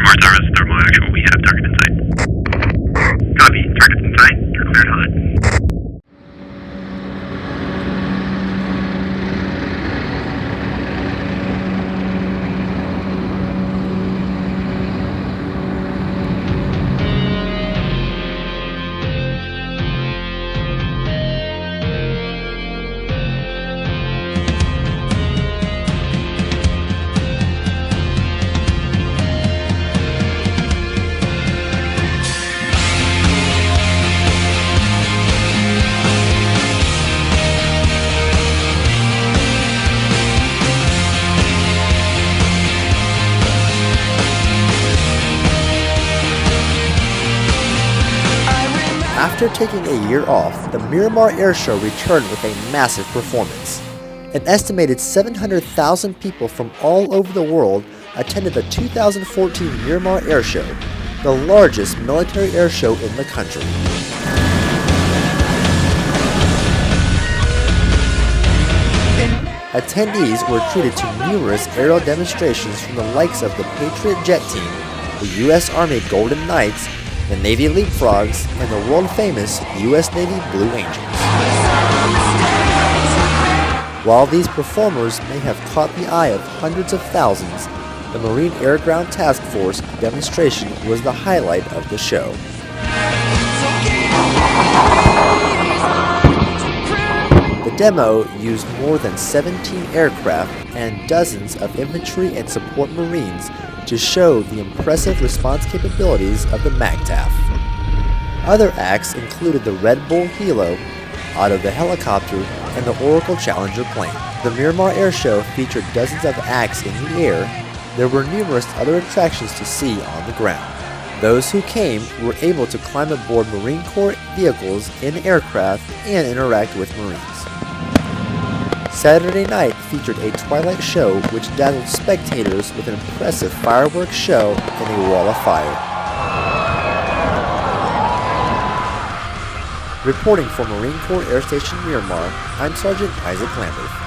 Miramar Service, Thermal Actual, we have target in sight. Copy, target's in sight, you're cleared hot. After taking a year off, the Miramar Air Show returned with a massive performance. An estimated 700,000 people from all over the world attended the 2014 Miramar Air Show, the largest military air show in the country. Attendees were treated to numerous aerial demonstrations from the likes of the Patriot Jet Team, the U.S. Army Golden Knights, the Navy Leapfrogs, and the world-famous U.S. Navy Blue Angels. While these performers may have caught the eye of hundreds of thousands, the Marine Air Ground Task Force demonstration was the highlight of the show. The demo used more than 17 aircraft and dozens of infantry and support Marines to show the impressive response capabilities of the MACTAF. Other acts included the Red Bull Hilo, Otto the helicopter, and the Oracle Challenger plane. The Miramar Air Show featured dozens of acts in the air. There were numerous other attractions to see on the ground. Those who came were able to climb aboard Marine Corps vehicles in aircraft and interact with Marines. Saturday night featured a twilight show which dazzled spectators with an impressive fireworks show and a wall of fire. Reporting for Marine Corps Air Station Miramar, I'm Sergeant Isaac Lambert.